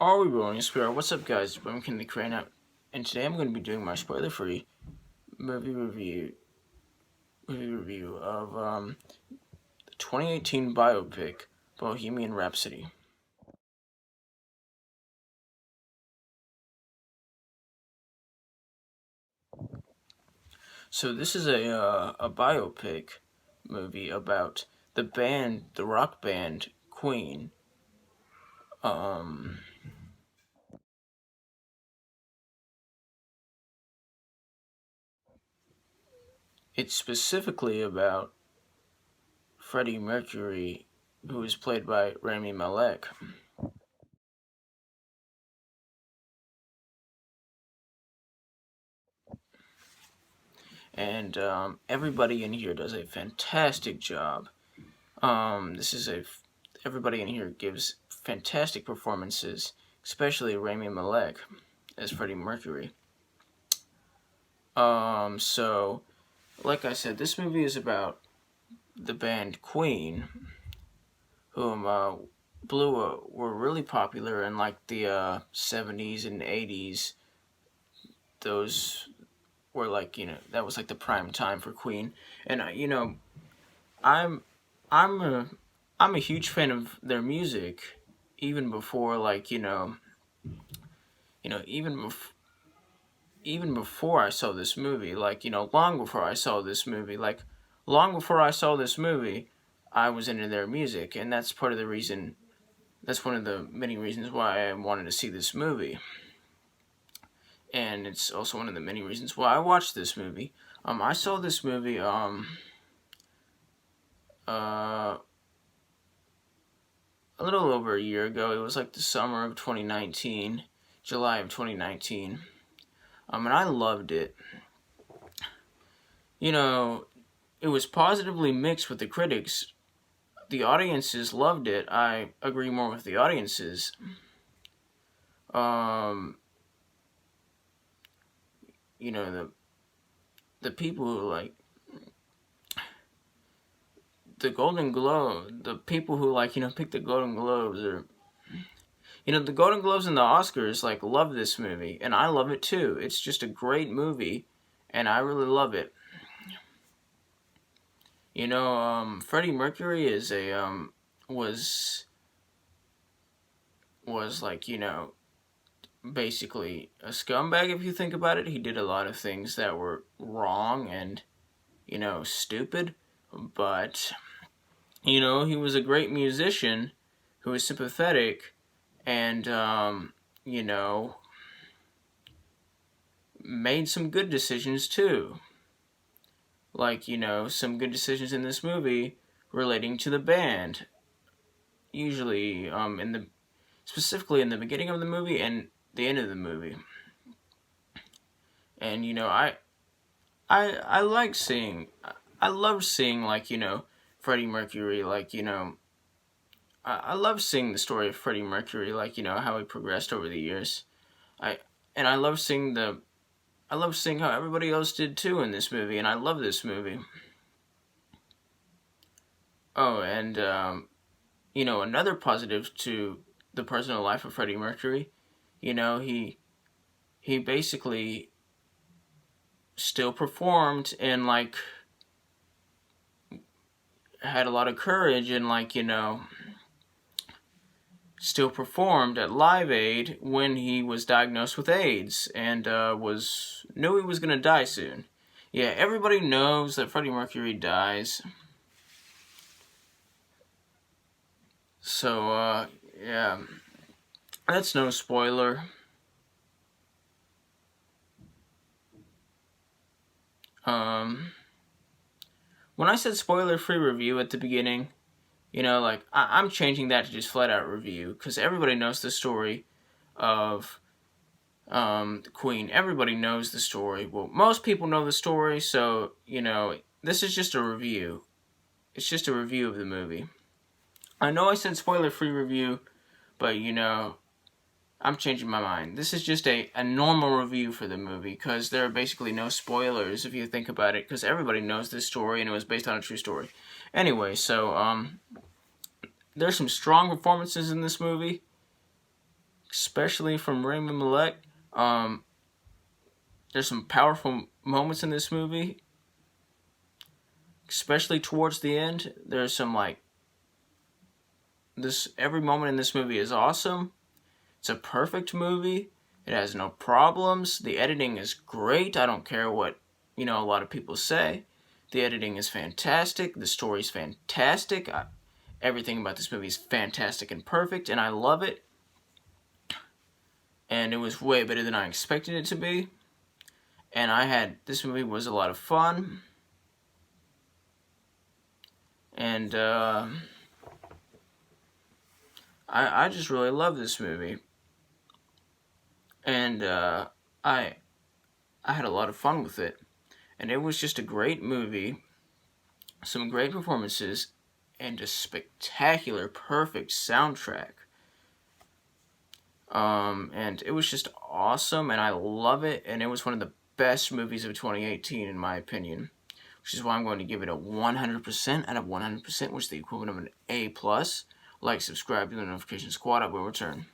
Are we rolling Spirit? What's up, guys? I'm McKinley Crain, and today I'm going to be doing my spoiler-free movie review of the 2018 biopic Bohemian Rhapsody. So this is a biopic movie about the rock band Queen. It's specifically about Freddie Mercury, who is played by Rami Malek. And everybody in here does a fantastic job. Everybody in here gives fantastic performances, especially Rami Malek as Freddie Mercury. So, like I said, this movie is about the band Queen, whom were really popular in like the 70s and 80s. Those were like, that was like the prime time for Queen. And I'm I'm a huge fan of their music, even before even before I saw this movie. Long before I saw this movie. Long before I saw this movie, I was into their music, and that's part of the reason. That's one of the many reasons why I wanted to see this movie, and it's also one of the many reasons why I watched this movie. I saw this movie a little over a year ago. It was like the summer of 2019, July of 2019. And I loved it. It was positively mixed with the critics. The audiences loved it. I agree more with the audiences. The people who the Golden Globe, the people who pick the Golden Globes, or the Golden Globes and the Oscars love this movie, and I love it too. It's just a great movie, and I really love it. Freddie Mercury is was basically a scumbag if you think about it. He did a lot of things that were wrong and stupid, but he was a great musician who was sympathetic and made some good decisions too. Some good decisions in this movie relating to the band. Usually, specifically in the beginning of the movie and the end of the movie. And I like seeing, I love seeing Freddie Mercury. I love seeing the story of Freddie Mercury. How he progressed over the years. I love seeing how everybody else did too in this movie, and I love this movie. Oh, and another positive to the personal life of Freddie Mercury, he basically still performed and had a lot of courage and still performed at Live Aid when he was diagnosed with AIDS and knew he was gonna die soon. Yeah, everybody knows that Freddie Mercury dies. So yeah, that's no spoiler. When I said spoiler-free review at the beginning, I'm changing that to just flat-out review, because everybody knows the story of the Queen. Everybody knows the story. Well, most people know the story, so, this is just a review. It's just a review of the movie. I know I said spoiler-free review, but, I'm changing my mind. This is just a normal review for the movie, because there are basically no spoilers if you think about it, because everybody knows this story and it was based on a true story. Anyway, so there's some strong performances in this movie, especially from Rami Malek. There's some powerful moments in this movie, especially towards the end. There's some like this. Every moment in this movie is awesome. It's a perfect movie. It has no problems. The editing is great. I don't care what a lot of people say. The editing is fantastic. The story's fantastic. Everything about this movie is fantastic and perfect, and I love it. And it was way better than I expected it to be. And this movie was a lot of fun. And I just really love this movie. And I had a lot of fun with it. And it was just a great movie. Some great performances. And a spectacular, perfect soundtrack. And it was just awesome, and I love it, and it was one of the best movies of 2018, in my opinion, which is why I'm going to give it a 100% out of 100%, which is the equivalent of an A+. Like, subscribe to the Notification Squad. I will return.